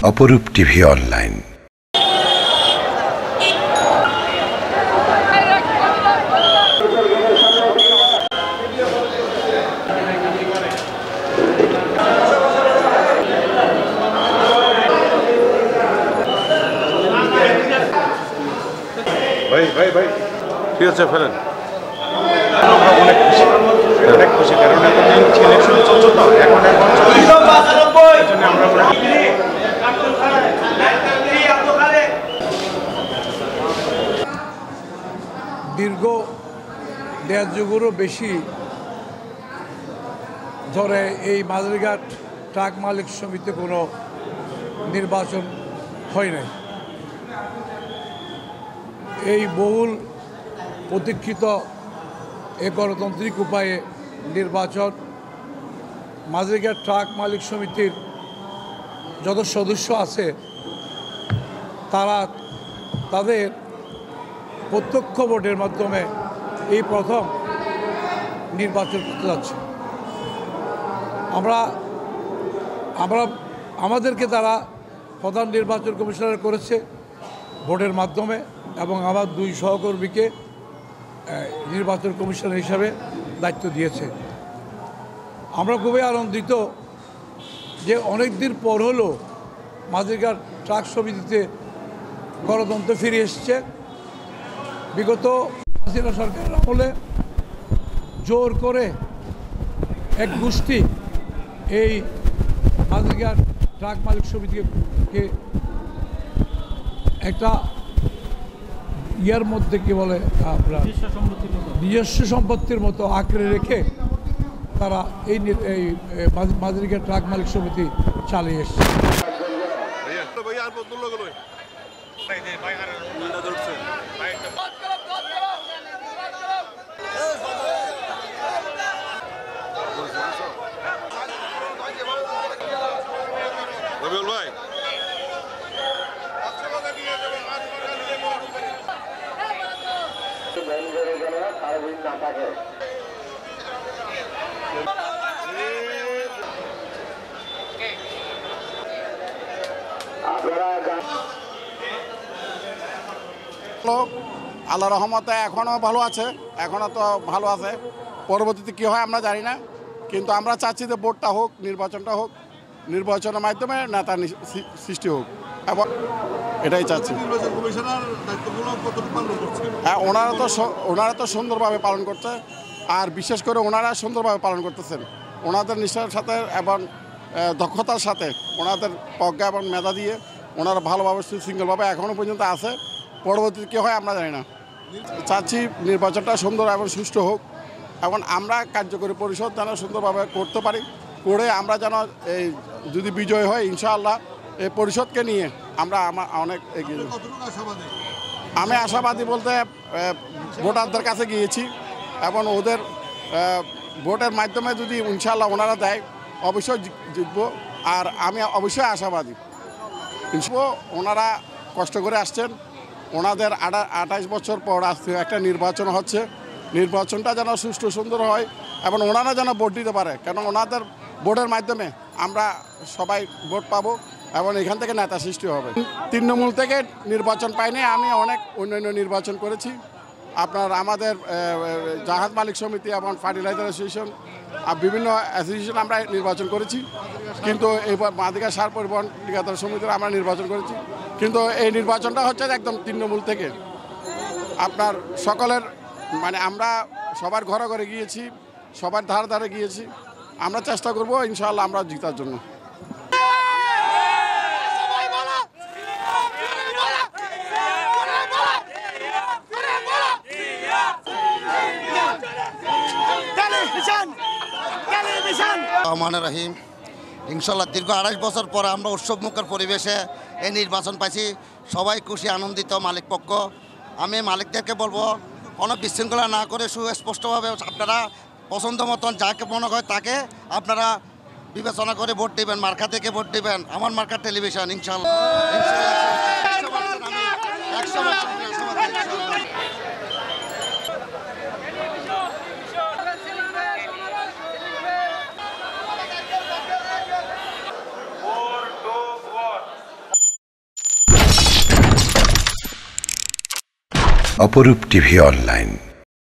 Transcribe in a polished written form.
অপরূপ TV online. ভাই ভাই ঠিক আছে ফেলেন। আমরা অনেক খুশি কারণ ইলেকশন চলছে তো এখন আমরা দীর্ঘ 1.5 যুগেরও বেশি ধরে এই মাদারীঘাট ট্রাক মালিক সমিতিতে কোনো নির্বাচন হয় নাই। এই বহুল প্রতীক্ষিত এই গণতান্ত্রিক উপায়ে নির্বাচন মাদারীঘাট ট্রাক মালিক সমিতির যত সদস্য আছে তারা তাদের প্রত্যক্ষ ভোটের মাধ্যমে এই প্রথম নির্বাচন করতে যাচ্ছে। আমাদেরকে তারা প্রধান নির্বাচন কমিশনার করেছে ভোটের মাধ্যমে এবং আমার 2 সহকর্মীকে নির্বাচন কমিশনার হিসাবে দায়িত্ব দিয়েছে। আমরা খুবই আনন্দিত যে অনেক দিন পর হলো মাদারীঘাট ট্রাক সমিতিতে গণতন্ত্র ফিরে এসছে। বিগত হাসিনা সরকারের আমলে জোর করে এক গোষ্ঠী এই মাদারীঘাট ট্রাক মালিক সমিতিকে একটা ইয়ার মধ্যে কি বলে আপনার নিজস্ব সম্পত্তির মতো আঁকড়ে রেখে তারা এই মাদারীঘাট ট্রাক মালিক সমিতি চালিয়ে এসছে। আল্লাহ রহমতে এখনও ভালো আছে, এখনও তো ভালো আছে। পরবর্তীতে কী হয় আমরা জানি না, কিন্তু আমরা চাচ্ছি যে ভোটটা হোক, নির্বাচনটা হোক, নির্বাচনের মাধ্যমে নেতা সৃষ্টি হোক এবং এটাই চাচ্ছি। হ্যাঁ, ওনারা তো সুন্দরভাবে পালন করছে, আর বিশেষ করে ওনারা সুন্দরভাবে পালন করতেছেন। ওনাদের নিষ্ঠার সাথে এবং দক্ষতার সাথে, ওনাদের প্রজ্ঞা এবং মেধা দিয়ে ওনারা ভালোভাবে সুশৃঙ্খলভাবে এখনও পর্যন্ত আছে। পরবর্তীতে কী হয় আমরা জানি না। চাচ্ছি নির্বাচনটা সুন্দর এবং সুষ্ঠু হোক এবং আমরা কার্যকরী পরিষদ যেন সুন্দরভাবে করতে পারি, করে আমরা যেন এই যদি বিজয় হয় ইনশাআল্লাহ এই পরিষদকে নিয়ে আমরা অনেক এগিয়ে যাব। আমি আশাবাদী বলতে ভোটারদের কাছে গিয়েছি এবং ওদের ভোটের মাধ্যমে যদি ইনশাআল্লাহ ওনারা দেয় অবশ্যই জিতব। আর আমি অবশ্যই আশাবাদী ওনারা কষ্ট করে আসছেন। ওনাদের 28 বছর পর আসছে একটা নির্বাচন হচ্ছে, নির্বাচনটা যেন সুষ্ঠু সুন্দর হয় এবং ওনারা যেন ভোট দিতে পারে, কেন ওনাদের ভোটের মাধ্যমে আমরা সবাই ভোট পাবো এবং এখান থেকে নেতা সৃষ্টি হবে। তৃণমূল থেকে নির্বাচন পাইনি, আমি অনেক অন্যান্য নির্বাচন করেছি। আমাদের জাহাজ মালিক সমিতি এবং ফার্টিলাইজার অ্যাসোসিয়েশন বিভিন্ন অ্যাসোসিয়েশন আমরা নির্বাচন করেছি, কিন্তু এইবার মাদারীঘাট সার পরিবহন ঠিকাদার সমিতির আমরা নির্বাচন করেছি। কিন্তু এই নির্বাচনটা হচ্ছে একদম তৃণমূল থেকে আপনার সকলের মানে আমরা সবার ঘরে ঘরে গিয়েছি, সবার ধারে ধারে গিয়েছি। আমরা চেষ্টা করব ইনশাআল্লাহ আমরা জিতার জন্য। রহমানুর রহিম। ইনশাল্লাহ দীর্ঘ 28 বছর পরে আমরা উৎসবমুখর পরিবেশে এই নির্বাচন পাইছি। সবাই খুশি আনন্দিত মালিক পক্ষ। আমি মালিকদেরকে বলবো কোনো বিশৃঙ্খলা না করে সুস্পষ্টভাবে আপনারা পছন্দ মতন যাকে মনে হয় তাকে আপনারা বিবেচনা করে ভোট দেবেন, মার্কা থেকে ভোট দেবেন। আমার মার্কা টেলিভিশন ইনশাল্লাহ। অপরূপ টিভি অনলাইন।